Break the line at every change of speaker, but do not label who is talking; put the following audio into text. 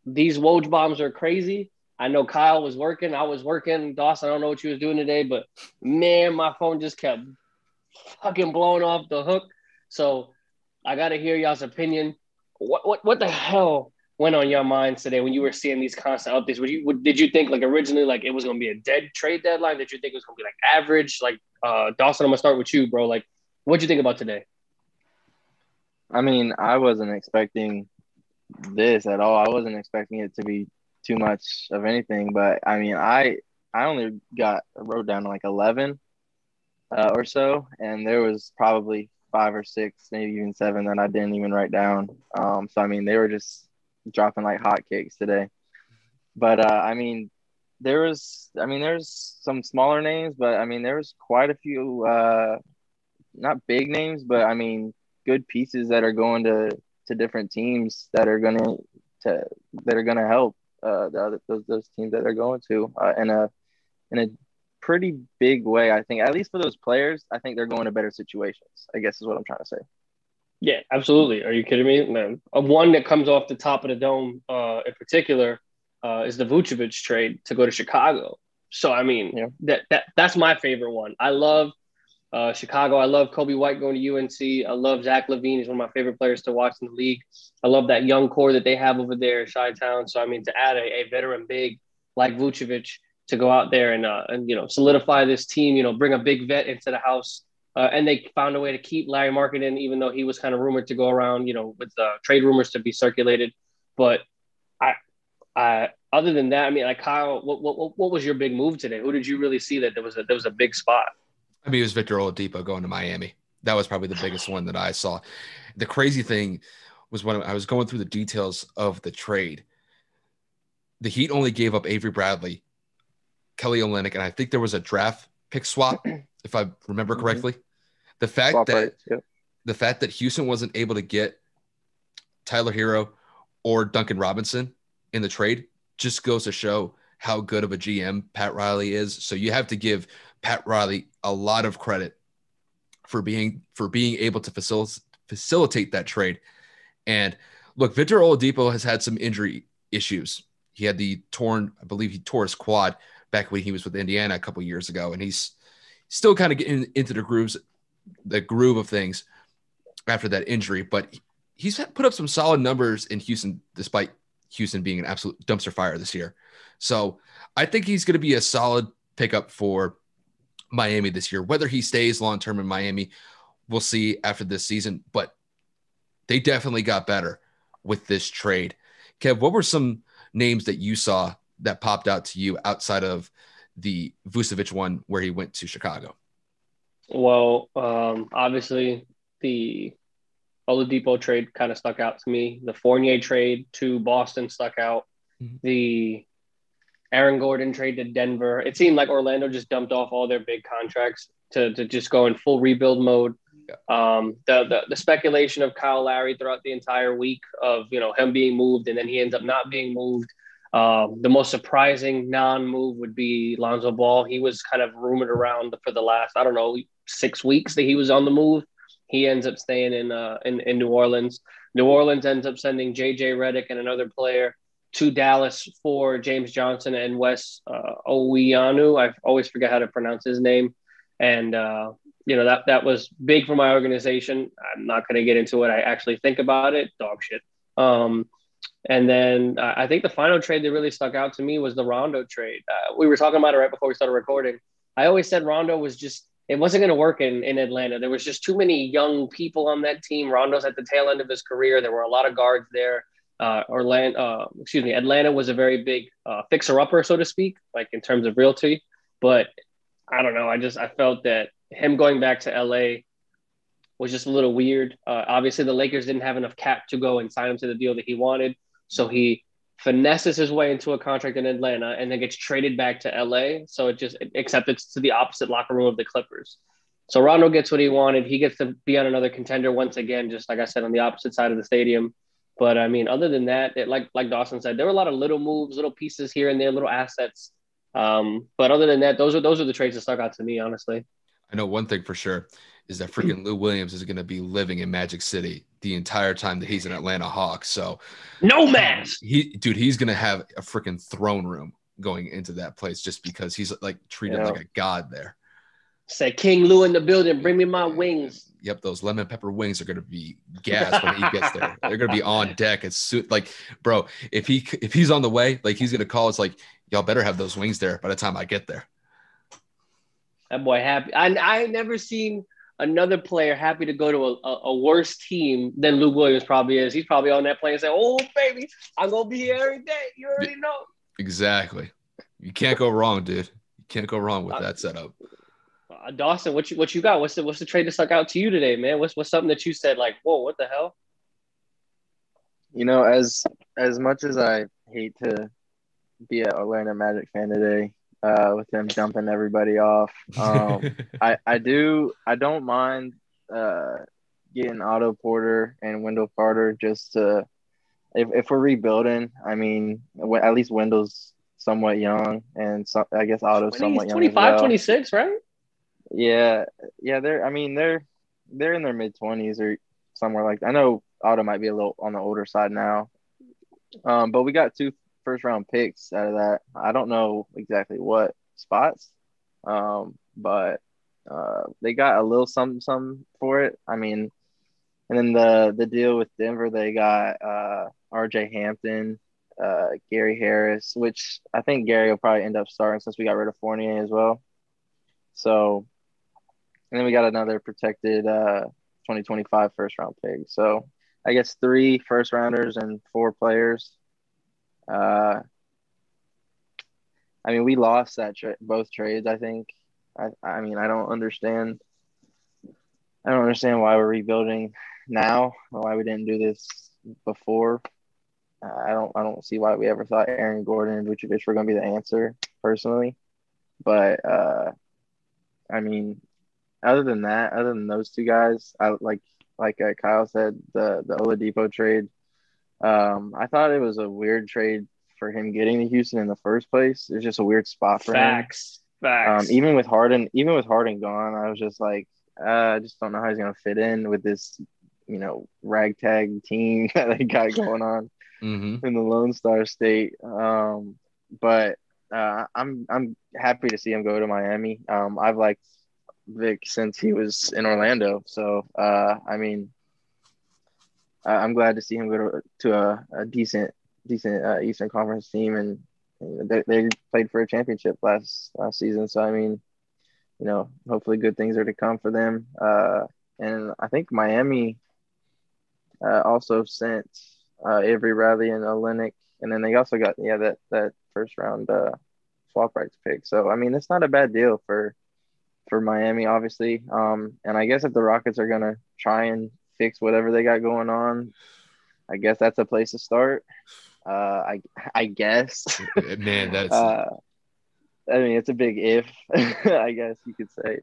these Woj bombs are crazy. I know Kyle was working. I was working. Dawson, I don't know what you was doing today, but man, my phone just kept fucking blowing off the hook. So I got to hear y'all's opinion. What the hell went on your minds today when you were seeing these constant updates? Did you think like originally like it was going to be a dead trade deadline? Did you think it was going to be like average? Like Dawson, I'm gonna start with you, bro. Like, what'd you think about today?
I mean, I wasn't expecting this at all. I wasn't expecting it to be too much of anything, but I mean, I only got wrote down like 11 or so, and there was probably five or six, maybe even seven that I didn't even write down. So I mean, they were just dropping like hotcakes today. But I mean, there's some smaller names, but I mean, there was quite a few, not big names, but I mean, good pieces that are going to different teams to that are gonna help those teams that they're going to in a pretty big way. I think at least for those players, I think they're going to better situations. I guess is what I'm trying to say.
Yeah, absolutely. Are you kidding me, man? One that comes off the top of the dome, in particular, is the Vucevic trade to go to Chicago. So I mean,
Yeah.
that's my favorite one. I love Chicago. I love Kobe White going to UNC. I love Zach LaVine. He's one of my favorite players to watch in the league. I love that young core that they have over there in Chi-Town. So I mean, to add a veteran big like Vucevic to go out there and solidify this team, bring a big vet into the house. And they found a way to keep Larry Markkinen, even though he was kind of rumored to go around, with trade rumors to be circulated. But other than that, I mean, like Kyle, what was your big move today? Who did you really see that there was a big spot?
I mean, it was Victor Oladipo going to Miami. That was probably the biggest one that I saw. The crazy thing was when I was going through the details of the trade, the Heat only gave up Avery Bradley, Kelly Olynyk, and I think there was a draft pick swap, if I remember correctly. The fact
Swap
that
rights, yep.
the fact that Houston wasn't able to get Tyler Hero or Duncan Robinson in the trade just goes to show how good of a GM Pat Riley is. So you have to give Pat Riley a lot of credit for being able to facilitate that trade. And look, Victor Oladipo has had some injury issues. He had I believe he tore his quad back when he was with Indiana a couple years ago, and he's still kind of getting into the groove of things after that injury. But he's put up some solid numbers in Houston, despite Houston being an absolute dumpster fire this year. So I think he's going to be a solid pickup for Miami this year. Whether he stays long-term in Miami, we'll see after this season, but they definitely got better with this trade. Kev, what were some names that you saw that popped out to you outside of the Vucevic one where he went to Chicago?
Well, obviously the Oladipo trade kind of stuck out to me. The Fournier trade to Boston stuck out.
Mm-hmm.
The Aaron Gordon trade to Denver. It seemed like Orlando just dumped off all their big contracts to just go in full rebuild mode. Yeah. The speculation of Kyle Lowry throughout the entire week of him being moved and then he ends up not being moved. The most surprising non-move would be Lonzo Ball. He was kind of rumored around for the last, 6 weeks that he was on the move. He ends up staying in New Orleans. New Orleans ends up sending J.J. Redick and another player to Dallas for James Johnson and Wes Owianu. I always forget how to pronounce his name. And, that was big for my organization. I'm not going to get into what I actually think about it. Dog shit. And then I think the final trade that really stuck out to me was the Rondo trade. We were talking about it right before we started recording. I always said Rondo was it wasn't going to work in Atlanta. There was just too many young people on that team. Rondo's at the tail end of his career. There were a lot of guards there. Atlanta was a very big fixer-upper, so to speak, like in terms of realty. But I don't know. I felt that him going back to LA was just a little weird. Obviously, the Lakers didn't have enough cap to go and sign him to the deal that he wanted. So he finesses his way into a contract in Atlanta and then gets traded back to LA. So except it's to the opposite locker room of the Clippers. So Rondo gets what he wanted. He gets to be on another contender once again, just like I said, on the opposite side of the stadium. But I mean, other than that, like Dawson said, there were a lot of little moves, little pieces here and there, little assets. But other than that, those are the trades that stuck out to me, honestly.
I know one thing for sure. is that freaking Lou Williams is going to be living in Magic City the entire time that he's an Atlanta Hawk. So
no mask.
He's going to have a freaking throne room going into that place just because he's like treated like a god there.
Say King Lou in the building. Bring me my wings.
Yep, those lemon pepper wings are going to be gas when he gets there. They're going to be on deck. It's like, bro, if he's on the way, like he's going to call. It's like, y'all better have those wings there by the time I get there.
That boy happy. I never seen another player happy to go to a worse team than Lou Williams probably is. He's probably on that plane and saying, "Oh baby, I'm gonna be here every day." You already know.
Exactly. You can't go wrong, dude. You can't go wrong with that setup.
Dawson, what you got? What's the trade that stuck out to you today, man? What's something that you said like, whoa, what the hell?
You know, as much as I hate to be an Orlando Magic fan today, with them dumping everybody off, I don't mind getting Otto Porter and Wendell Carter just to if we're rebuilding. I mean, at least Wendell's somewhat young, and I guess Otto's somewhat young
25,
as well.
26, right?
Yeah, they're in their mid-20s or somewhere like that. I know Otto might be a little on the older side now, but we got 2 first-round picks out of that. I don't know exactly what spots, but they got a little something for it. I mean, and then the deal with Denver, they got RJ Hampton, Gary Harris, which I think Gary will probably end up starting since we got rid of Fournier as well. So. And then we got another protected 2025 first-round pick. So I guess 3 first-rounders and 4 players. I mean, we lost both trades, I think. I mean, I don't understand why we're rebuilding now, or why we didn't do this before. I don't see why we ever thought Aaron Gordon and Vucevic were going to be the answer, personally. But, I mean – other than those 2 guys, I like Kyle said, the Oladipo trade. I thought it was a weird trade for him getting to Houston in the first place. It's just a weird spot for him.
Facts.
Even with Harden gone, I was just like, I just don't know how he's gonna fit in with this, ragtag team that they got going on in the Lone Star State. But I'm happy to see him go to Miami. I've liked Vic since he was in Orlando. So, I mean, I'm glad to see him go to a decent Eastern Conference team, and they played for a championship last season. So, I mean, hopefully good things are to come for them. And I think Miami also sent Avery Bradley and Olynyk, and then they also got that first round swap rights pick. So, I mean, it's not a bad deal for Miami, obviously. And I guess if the Rockets are going to try and fix whatever they got going on, I guess that's a place to start. I guess.
Man, that's
I mean, it's a big if, I guess you could say.